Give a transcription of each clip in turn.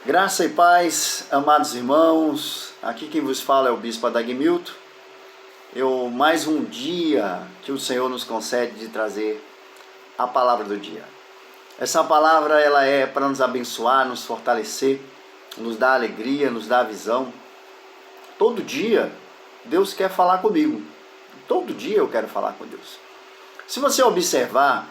Graça e paz, amados irmãos, aqui quem vos fala é o Bispo Adagmilton. Mais um dia que o Senhor nos concede de trazer a palavra do dia. Essa palavra ela é para nos abençoar, nos fortalecer, nos dar alegria, nos dar visão. Todo dia Deus quer falar comigo, todo dia eu quero falar com Deus. Se você observar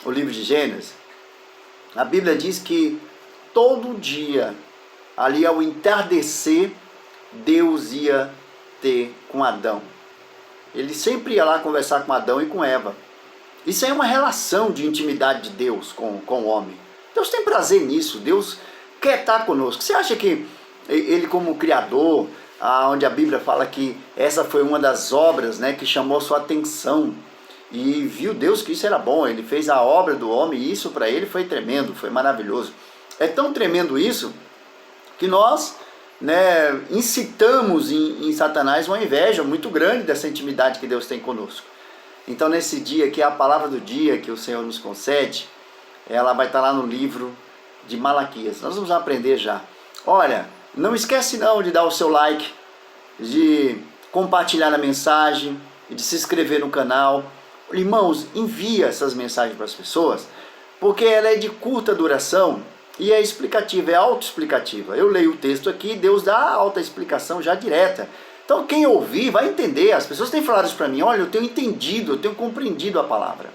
o livro de Gênesis, a Bíblia diz que todo dia, ali ao entardecer, Deus ia ter com Adão. Ele sempre ia lá conversar com Adão e com Eva. Isso é uma relação de intimidade de Deus com o homem. Deus tem prazer nisso, Deus quer estar conosco. Você acha que Ele como Criador, onde a Bíblia fala que essa foi uma das obras, né, que chamou sua atenção, e viu Deus que isso era bom, Ele fez a obra do homem e isso para Ele foi tremendo, foi maravilhoso. É tão tremendo isso que nós, incitamos em Satanás uma inveja muito grande dessa intimidade que Deus tem conosco. Então nesse dia que é a palavra do dia que o Senhor nos concede, ela vai estar lá no livro de Malaquias. Nós vamos aprender já. Olha, não esquece não de dar o seu like, de compartilhar a mensagem, de se inscrever no canal. Irmãos, envia essas mensagens para as pessoas, porque ela é de curta duração e é explicativa, é autoexplicativa. Eu leio o texto aqui, Deus dá a alta explicação já direta. Então quem ouvir vai entender. As pessoas têm falado isso para mim, olha, eu tenho entendido, eu tenho compreendido a palavra.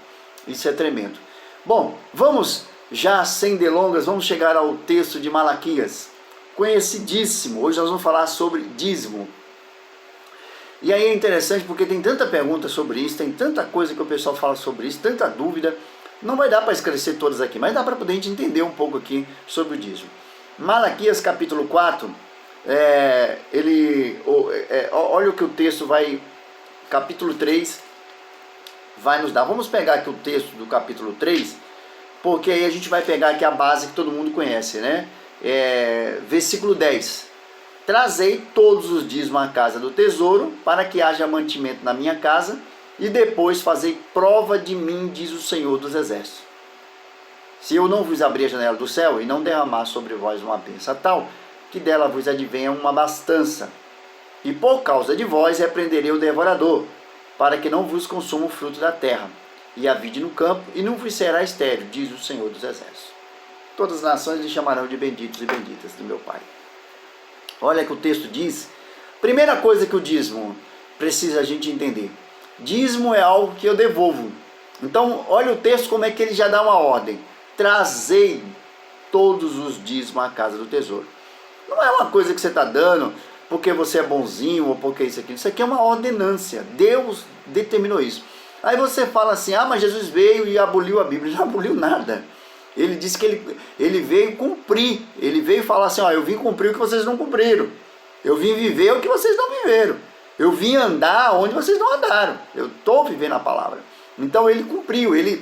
Isso é tremendo. Bom, vamos já sem delongas, vamos chegar ao texto de Malaquias, conhecidíssimo. Hoje nós vamos falar sobre dízimo. E aí é interessante porque tem tanta pergunta sobre isso, tem tanta coisa que o pessoal fala sobre isso, tanta dúvida. Não vai dar para esclarecer todas aqui, mas dá para poder a gente entender um pouco aqui sobre o dízimo. Malaquias capítulo 4, olha o que o texto vai, capítulo 3, vai nos dar. Vamos pegar aqui o texto do capítulo 3, porque aí a gente vai pegar aqui a base que todo mundo conhece, né? Versículo 10. Trazei todos os dízimos à casa do tesouro, para que haja mantimento na minha casa, e depois fazei prova de mim, diz o Senhor dos Exércitos. Se eu não vos abrir a janela do céu, e não derramar sobre vós uma bênção tal, que dela vos advenha uma abastança. E por causa de vós repreenderei o devorador, para que não vos consuma o fruto da terra, e a vide no campo, e não vos será estéril, diz o Senhor dos Exércitos. Todas as nações lhe chamarão de benditos e benditas do meu Pai. Olha que o texto diz, primeira coisa que o dízimo precisa a gente entender. Dízimo é algo que eu devolvo. Então, olha o texto como é que ele já dá uma ordem. Trazei todos os dízimos à casa do tesouro. Não é uma coisa que você está dando porque você é bonzinho ou porque isso aqui. Isso aqui é uma ordenância. Deus determinou isso. Aí você fala assim, mas Jesus veio e aboliu a Bíblia. Não aboliu nada. Ele disse que ele veio cumprir. Ele veio falar assim, eu vim cumprir o que vocês não cumpriram. Eu vim viver o que vocês não viveram. Eu vim andar onde vocês não andaram. Eu estou vivendo a palavra. Então ele cumpriu. Ele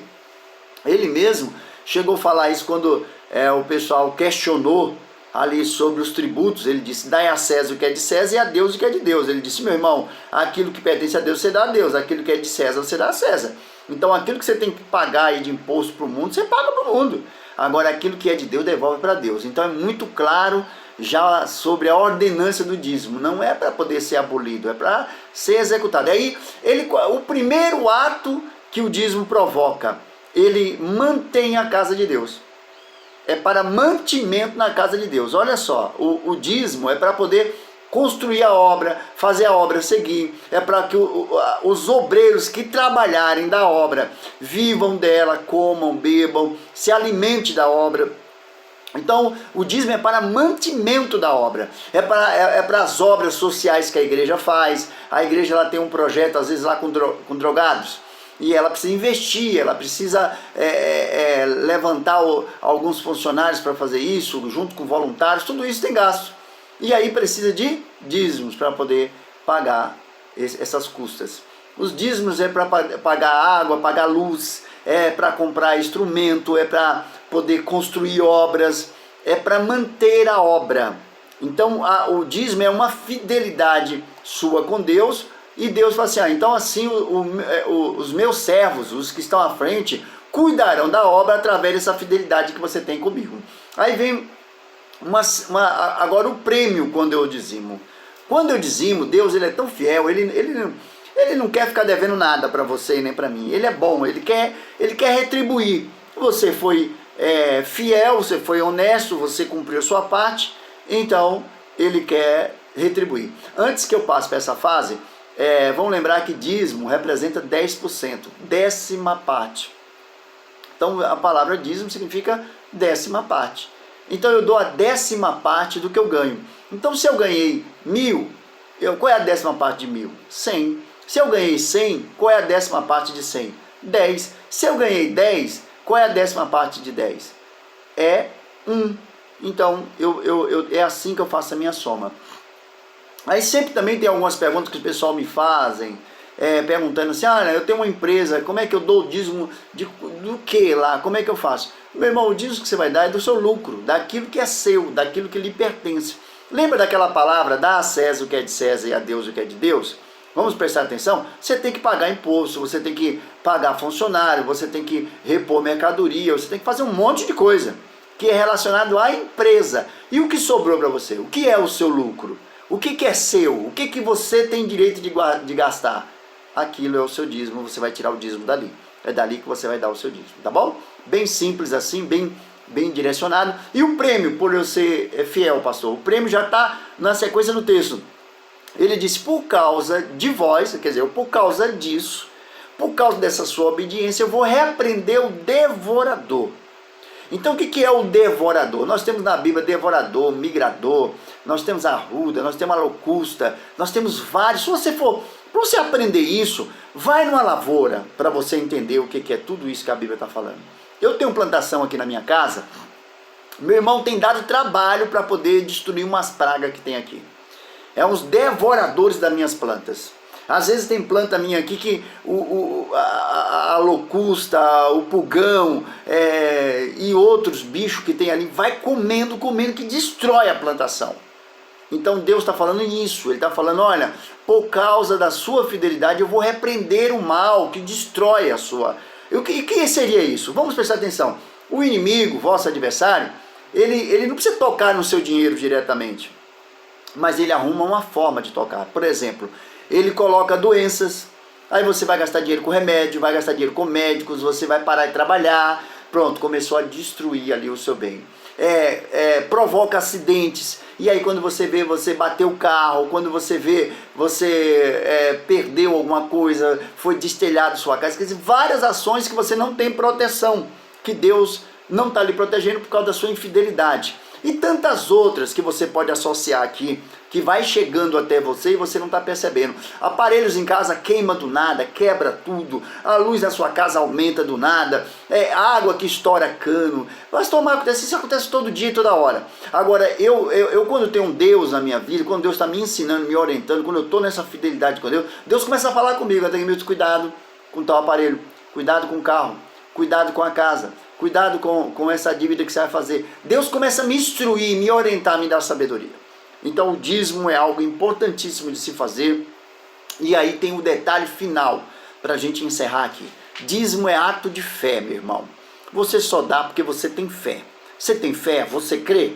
mesmo chegou a falar isso quando o pessoal questionou ali sobre os tributos. Ele disse, dai a César o que é de César e a Deus o que é de Deus. Ele disse, meu irmão, aquilo que pertence a Deus você dá a Deus. Aquilo que é de César você dá a César. Então aquilo que você tem que pagar aí de imposto para o mundo, você paga para o mundo. Agora aquilo que é de Deus, devolve para Deus. Então é muito claro já sobre a ordenança do dízimo. Não é para poder ser abolido, é para ser executado. Aí o primeiro ato que o dízimo provoca, ele mantém a casa de Deus. É para mantimento na casa de Deus. Olha só, o dízimo é para poder construir a obra, fazer a obra seguir, é para que os obreiros que trabalharem da obra vivam dela, comam, bebam, se alimentem da obra. Então o dízimo é para mantimento da obra, é para as obras sociais que a igreja faz. A igreja ela tem um projeto às vezes lá com drogados, e ela precisa investir, ela precisa levantar alguns funcionários para fazer isso, junto com voluntários, tudo isso tem gasto. E aí precisa de dízimos para poder pagar essas custas. Os dízimos é para pagar água, pagar luz, é para comprar instrumento, é para poder construir obras, é para manter a obra. Então o dízimo é uma fidelidade sua com Deus, e Deus fala assim, então assim os meus servos, os que estão à frente, cuidarão da obra através dessa fidelidade que você tem comigo. Aí vem Agora o prêmio quando eu dizimo. Quando eu dizimo, Deus ele é tão fiel, ele não quer ficar devendo nada para você e nem para mim. Ele é bom, ele quer retribuir. Você foi fiel, você foi honesto, você cumpriu a sua parte, então ele quer retribuir. Antes que eu passe para essa fase, vamos lembrar que dízimo representa 10%, décima parte. Então a palavra dízimo significa décima parte. Então eu dou a décima parte do que eu ganho. Então se eu ganhei 1.000, qual é a décima parte de 1.000? 100. Se eu ganhei 100, qual é a décima parte de 100? 10. Se eu ganhei 10, qual é a décima parte de 10? É 1. Então é assim que eu faço a minha soma. Aí sempre também tem algumas perguntas que o pessoal me fazem, perguntando assim, eu tenho uma empresa, como é que eu dou o dízimo do que lá? Como é que eu faço? Meu irmão, o dízimo que você vai dar é do seu lucro, daquilo que é seu, daquilo que lhe pertence. Lembra daquela palavra, dá a César o que é de César e a Deus o que é de Deus? Vamos prestar atenção? Você tem que pagar imposto, você tem que pagar funcionário, você tem que repor mercadoria, você tem que fazer um monte de coisa que é relacionado à empresa. E o que sobrou para você? O que é o seu lucro? O que é seu? O que você tem direito de gastar? Aquilo é o seu dízimo, você vai tirar o dízimo dali. É dali que você vai dar o seu dízimo, tá bom? Bem simples assim, bem direcionado. E o prêmio, por eu ser fiel, pastor, o prêmio já está na sequência do texto. Ele diz, por causa de vós, quer dizer, por causa disso, por causa dessa sua obediência, eu vou repreender o devorador. Então o que é o devorador? Nós temos na Bíblia devorador, migrador, nós temos a arruda, nós temos a locusta, nós temos vários. Se você for, para você aprender isso, vai numa lavoura para você entender o que é tudo isso que a Bíblia está falando. Eu tenho plantação aqui na minha casa, meu irmão tem dado trabalho para poder destruir umas pragas que tem aqui. É uns devoradores das minhas plantas. Às vezes tem planta minha aqui que a locusta, o pulgão e outros bichos que tem ali vai comendo, que destrói a plantação. Então Deus está falando isso, Ele está falando, olha, por causa da sua fidelidade eu vou repreender o mal que destrói a sua... E o que seria isso? Vamos prestar atenção. O inimigo, vosso adversário, ele não precisa tocar no seu dinheiro diretamente, mas ele arruma uma forma de tocar. Por exemplo, ele coloca doenças, aí você vai gastar dinheiro com remédio, vai gastar dinheiro com médicos, você vai parar de trabalhar, pronto, começou a destruir ali o seu bem. Provoca acidentes, e aí quando você vê, você bateu o carro, quando você vê, você perdeu alguma coisa, foi destelhado sua casa, quer dizer, várias ações que você não tem proteção, que Deus não está lhe protegendo por causa da sua infidelidade. E tantas outras que você pode associar aqui, que vai chegando até você e você não está percebendo. Aparelhos em casa queima do nada, quebra tudo, a luz da sua casa aumenta do nada, água que estoura cano. Pastor Marcos, isso acontece todo dia e toda hora. Agora, eu quando tenho um Deus na minha vida, quando Deus está me ensinando, me orientando, quando eu estou nessa fidelidade com Deus, Deus começa a falar comigo, Ademilton, cuidado com tal aparelho, cuidado com o carro, cuidado com a casa, cuidado com essa dívida que você vai fazer. Deus começa a me instruir, me orientar, me dar sabedoria. Então o dízimo é algo importantíssimo de se fazer. E aí tem o detalhe final para a gente encerrar aqui. Dízimo é ato de fé, meu irmão. Você só dá porque você tem fé. Você tem fé? Você crê?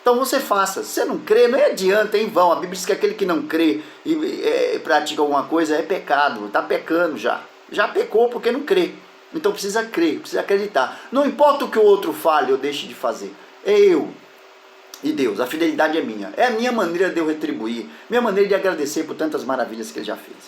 Então você faça. Se você não crê, não adianta, é em vão. A Bíblia diz que aquele que não crê e pratica alguma coisa é pecado. Está pecando já. Já pecou porque não crê. Então precisa crer, precisa acreditar. Não importa o que o outro fale ou deixe de fazer. É eu e Deus. A fidelidade é minha. É a minha maneira de eu retribuir. Minha maneira de agradecer por tantas maravilhas que Ele já fez.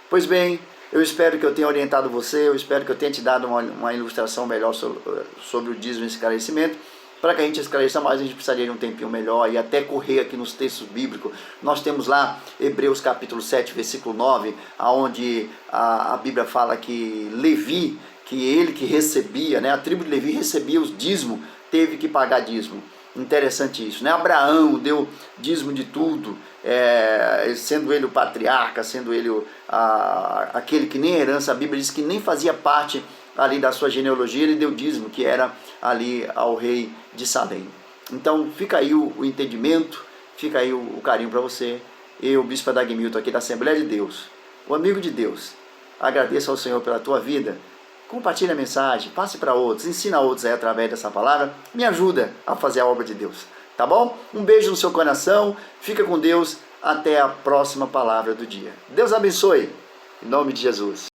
Pois bem, eu espero que eu tenha orientado você. Eu espero que eu tenha te dado uma ilustração melhor sobre o dízimo e esclarecimento. Para que a gente esclareça mais, a gente precisaria de um tempinho melhor e até correr aqui nos textos bíblicos. Nós temos lá Hebreus capítulo 7, versículo 9, onde a Bíblia fala que Levi, que ele que recebia, a tribo de Levi recebia os dízimos, teve que pagar dízimo. Interessante isso, Abraão deu dízimo de tudo, sendo ele o patriarca, sendo ele aquele que nem herança, a Bíblia diz que nem fazia parte ali da sua genealogia, ele deu dízimo, que era ali ao rei de Salém. Então fica aí o entendimento, fica aí o carinho para você. Eu, Bispo Ademilton, aqui da Assembleia de Deus, o amigo de Deus, agradeço ao Senhor pela tua vida. Compartilhe a mensagem, passe para outros, ensina outros aí através dessa palavra, me ajuda a fazer a obra de Deus. Tá bom? Um beijo no seu coração, fica com Deus, até a próxima palavra do dia. Deus abençoe, em nome de Jesus.